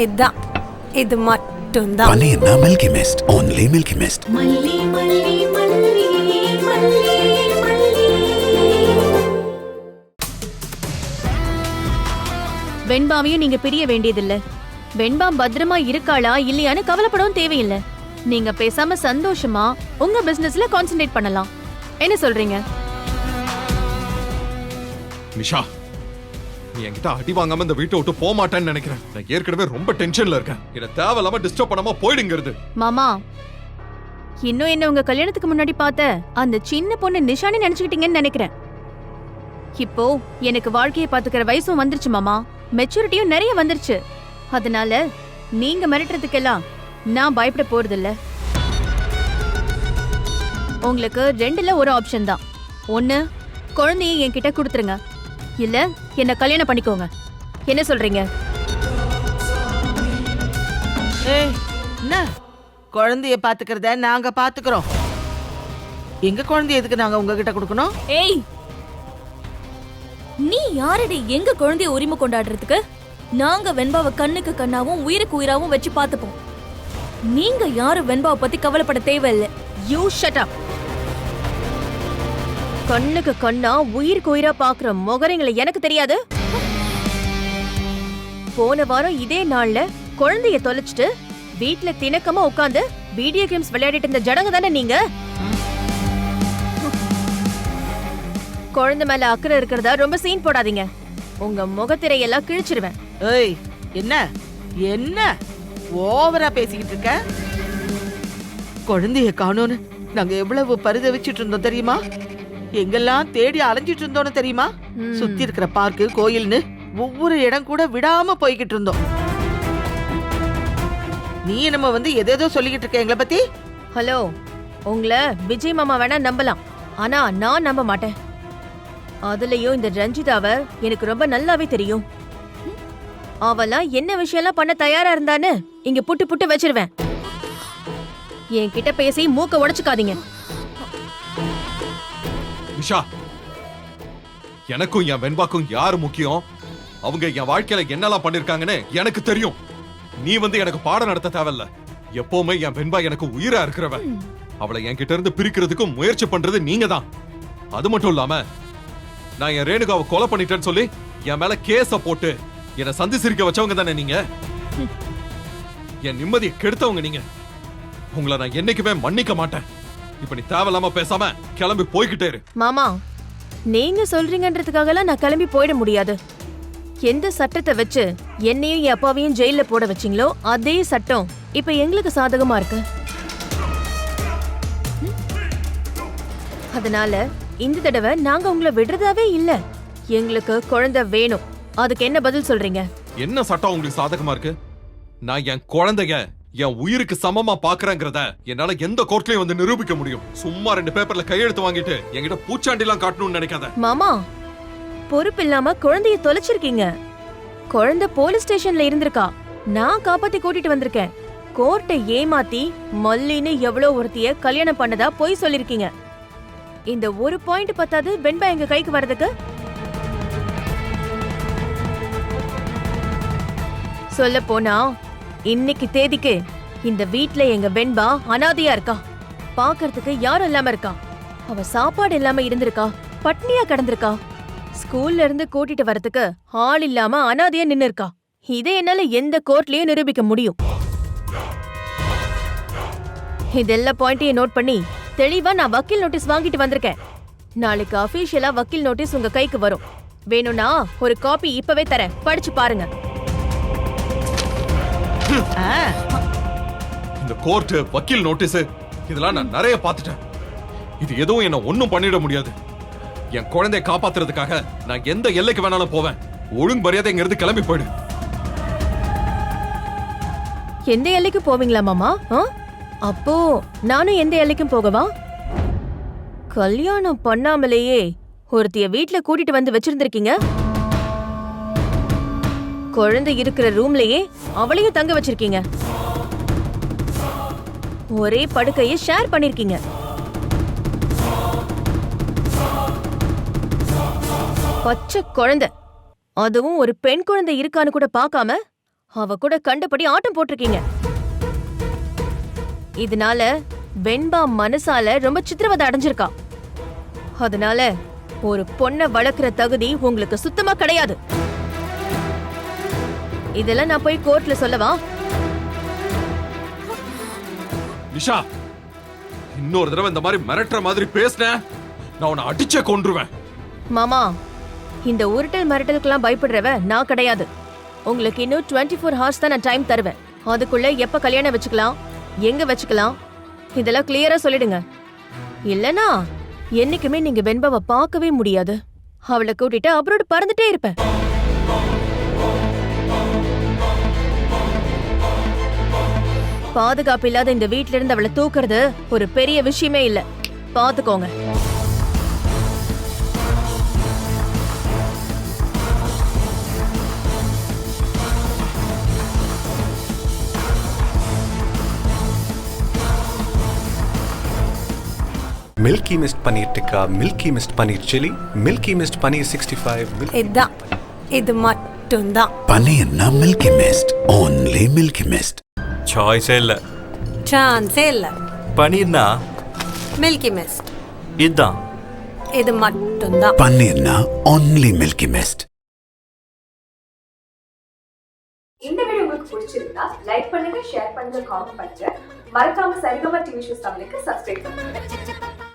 இதான், இது மட்டும்தான். மல்லினா milky mist, only milky mist. மல்லி மல்லி மல்லி மல்லி மல்லி. வெண்பாவையும் நீங்க பிரிய வேண்டியதில்ல. வெண்பா பத்திரமா இருக்காளா இல்லையான்னு கவலைப்படவும் தேவையில்லை. நீங்க பேசாம சந்தோஷமா உங்க பிசினஸ்ல கான்சென்ட்ரேட் பண்ணலாம். என்ன சொல்றீங்க? நிஷா, நீ என்கிட்ட அடி வாங்காம இந்த வீட்டை விட்டு போக மாட்டேன்னு நினைக்கிறேன். நான் ஏற்கனவே ரொம்ப டென்ஷன்ல இருக்கேன். என்ன தேவையில்லாம டிஸ்டர்ப் பண்ணாம போயிடுங்கிறது. மாமா, இன்னும் என்ன உங்க கல்யாணத்துக்கு முன்னாடி பார்த்த அந்த சின்ன பொண்ணு நிஷானே நினைச்சுக்கிட்டீங்கன்னு நினைக்கிறேன். இப்போ எனக்கு வாழ்க்கையை பாத்துக்கிற வயசும் வந்துருச்சு மாமா. மெச்சூரிட்டியும் நிறைய வந்துருச்சு. அதனால நீங்க மிரட்டுறதுக்கெல்லாம் நான் பயப்பட போறதில்ல. உங்களுக்கு ரெண்டுல ஒரு ஆப்ஷன் தான். ஒண்ணு, குழந்தையை என்கிட்ட கொடுத்துருங்க. இல்ல என்ன கல்யாணம் பண்ணிக்கோங்க. என்ன சொல்றீங்க? என்ன குழந்தைய பாத்துக்கிறத நாங்க பாத்துக்கிறோம். எங்க குழந்தைய எதுக்கு நாங்க உங்ககிட்ட கொடுக்கணும்? ஏய், நீ யாரடி எங்க குழந்தைய உரிமை கொண்டாடுறதுக்கு? நாங்க வெண்பாவை கண்ணுக்கு கண்ணாவும் உயிருக்கு உயிராவும் வச்சு பாத்துப்போம். நீங்க யாரும் வெண்பாவை பத்தி கவலைப்பட தேவையில்லை. You shut up. கண்ணுக்கு கண்ணா உயிருக்கு உயிரா பாக்குற முகரைங்களை எனக்கு தெரியாது. போன வாரம் இதே நாள்ல குழந்தைய தொலைச்சிட்டு வீட்டுல திணக்கமா உட்காந்து வீடியோ கேம்ஸ் விளையாடிட்டு இருந்த ஜடங்க தானே நீங்க. குழந்தை மேல அக்கறை இருக்கிறதா ரொம்ப சீன் போடாதீங்க. உங்க முகத்திரையெல்லாம் கிழிச்சிருவேன். ஏய், என்ன என்ன ஓவரா பேசிக்கிட்டு இருக்க? குழந்தைய காணோன்னு நாங்க எவ்வளவு பரிதவிச்சிட்டு இருந்தோம் தெரியுமா? எங்கெல்லாம் தேடி அலைஞ்சிட்டு இருந்தோன்னு தெரியுமா? சுத்தி இருக்கிற பார்க்கு, கோயில்னு ஒவ்வொரு இடம் கூட விடாம போய்கிட்டு இருந்தோம். நீ நம்ம எதேதோ சொல்லிக்கிட்டு இருக்க எங்களை பத்தி. ஹலோ, உங்களை விஜய் மாமா வேணா நம்பலாம், ஆனா நான் நம்ப மாட்டேன். அதுலயும் இந்த ரஞ்சிதாவ எனக்கு ரொம்ப நல்லாவே தெரியும். அவெல்லாம் என்ன விஷயம்லாம் பண்ண தயாரா இருந்தான்னு இங்க புட்டு புட்டு வச்சிருவேன். என்கிட்ட பேசி மூக்க உடைச்சுக்காதீங்க. நிஷா, எனக்கும் என் வெண்பாக்கும் யாரு முக்கியம்? அவங்க என் வாழ்க்கையில என்னெல்லாம் பண்ணிருக்காங்கன்னு எனக்கு தெரியும். நீ எனக்கு பாடம் நடத்த தேவையில்ல. எப்பவுமே என் வெண்பா எனக்கு உயிரா இருக்கிறவ. அவளை என்கிட்ட இருந்து பிரிக்கிறதுக்கும் முயற்சி பண்றது நீங்க தான். அது மட்டும் இல்லாம நான் என் ரேணுகாவை கொலை பண்ணிட்டேன்னு சொல்லி என் மேல கேஸ போட்டு என்னை சந்தி சிரிக்க வச்சவங்க தானே நீங்க. என் நிம்மதியை கெடுத்தவங்க நீங்க. உங்களை நான் என்னைக்குமே மன்னிக்க மாட்டேன். இப்ப நீ தேவையில்லாம பேசாம கிளம்பி போய்கிட்டே இரு. மாமா, நீங்க சொல்றீங்கன்றதுக்காகலாம் நான் கிளம்பி போயிட முடியாது. எந்த சட்டத்தை வச்சு என்னையும் என் அப்பாவையும் ஜெயில போட வச்சீங்களோ அதே சட்டம் இப்ப எங்களுக்கு சாதகமா இருக்கு. அதனால இந்த தடவை நாங்க உங்களை விடுறதாவே இல்ல. எங்களுக்கு குழந்தை வேணும். அதுக்கு என்ன பதில் சொல்றீங்க? என்ன சட்டம் உங்களுக்கு சாதகமா இருக்கு? நான் என் குழந்தைய என் உயிருக்கு சமமா பாக்குறேங்கிறத என்னால எந்த கோர்ட்லயும் நிரூபிக்க முடியும். சும்மா 2 பேப்பர்ல கையெழுத்து வாங்கிட்டு என்கிட்ட பூச்சாண்டி எல்லாம் காட்டணும்னு நினைக்காத. மாமா, பொறுப்பு இல்லாம குழந்தைய தொலைச்சிருக்கீங்க. குழந்தை போலீஸ் ஸ்டேஷன்ல இருந்திருக்கா. நான் காப்பாத்தி கூட்டிட்டு வந்திருக்கேன். கோர்ட்டை ஏமாத்தி மல்லின்னு எவ்வளவு ஒருத்திய கல்யாணம் பண்ணதா பொய் சொல்லிருக்கீங்க. இந்த ஒரு பாயிண்ட் பத்தாது வெண்பா எங்க கைக்கு வர்றதுக்கு? சொல்ல போனா இன்னைக்கு தேதிக்கு இந்த வீட்ல எங்க வெண்பா அனாதையா இருக்கா. பாக்குறதுக்கு யாரும் இல்லாம இருக்கா. அவ சாப்பாடு இல்லாம இருந்திருக்கா, பட்னியா கிடந்திருக்கா. ஸ்கூல்ல இருந்து கூட்டிட்டு வரதுக்கு ஆள் இல்லாம அனாதையா நின்னு இருக்கா. இதை என்னால எந்த கோர்ட்லயும் நிரூபிக்க முடியும். இதெல்லாம் பாயிண்டையும் நோட் பண்ணி தெளிவா நான் வக்கீல் நோட்டீஸ் வாங்கிட்டு வந்திருக்கேன். நாளைக்கு அபிஷியலா வக்கீல் நோட்டீஸ் உங்க கைக்கு வரும். வேணும்னா ஒரு காப்பி இப்பவே தரேன், படிச்சு பாருங்க. இந்த கோர்ட், வக்கீல் நோட்டீஸ் இதெல்லாம் நான் நிறைய பார்த்துட்டேன். இது எதுவும் என்ன ஒண்ணும் பண்ணிட முடியாது. என் குழந்தைய காப்பாத்துறதுக்காக நான் எந்த எல்லைக்கு வேணாலும் போவேன். ஒழுங்கு மரியாதை இங்க இருந்து கிளம்பி போயிடு. எந்த எல்லைக்கு போவீங்களா மாமா? அப்போ நானும் எந்த எல்லைக்கும் போகவா? கல்யாணம் பண்ணாமலேயே ஒருத்திய வீட்ல கூட்டிட்டு வந்து வச்சிருந்திருக்கீங்க. குழந்தை இருக்கிற ரூம்லயே அவளையும் தங்க வச்சிருக்கீங்க. ஒரே படுக்கையை ஷேர் பண்ணிருக்கீங்க. பச்சை குழந்தை, அதுவும் ஒரு பெண் குழந்தை இருக்கான்னு கூட பார்க்காம அவ கூட கண்டபடி ஆட்டம் போட்டிருக்கீங்க. இதனால வெண்பா மனசால ரொம்ப சித்திரவதை அடைஞ்சிருக்கா. அதனால ஒரு பொண்ணை வளர்க்கிற தகுதி உங்களுக்கு சுத்தமா கிடையாது. இதெல்லாம் நான் போய் கோர்ட்ல சொல்லவா? நிஷா, இன்னொரு தடவை இந்த மாதிரி மிரட்டுற மாதிரி பேசின நான் உன்னை அடிச்சே கொன்றுவேன். மாமா, இந்த உருட்டல் மிரட்டலுக்கெல்லாம் பயப்படுறவ நான் கிடையாது. உங்களுக்கு இன்னும் 24 hours தான் நான் டைம் தருவேன். அதுக்குள்ள எப்ப கல்யாணம் வச்சுக்கலாம், எங்க வச்சுக்கலாம், இதெல்லாம் கிளியரா சொல்லிடுங்க. இல்லனா என்னைக்குமே நீங்க வெண்பாவை பார்க்கவே முடியாது. அவளை கூட்டிட்டு அப்ரோட் பறந்துட்டே இருப்பேன். பாதுகாப்பு இல்லாத இந்த வீட்ல இருந்து அவளை தூக்குறது ஒரு பெரிய விஷயமே இல்ல. பாத்துக்கோங்க. Milky Mist Paneer Tikka, Milky Mist Paneer Chili, Milky Mist Paneer 65. இதுதான். இது மட்டும்தான். Paneer na Milky Mist. Only Milky Mist. சாய்ஸே இல்ல. சான்ஸே இல்ல. பன்னீர்னா மில்கி மிஸ்ட். இதுதான். இது மட்டும்தான். Paneer na only Milky Mist. இந்த வீடியோ உங்களுக்கு பிடிச்சிருந்தா லைக் பண்ணுங்க, ஷேர் பண்ணுங்க, காமெண்ட் பண்ணுங்க. மறக்காம சரிகமா டிவி ஷோஸ் தமிழுக்கு சப்ஸ்கிரைப் பண்ணுங்க.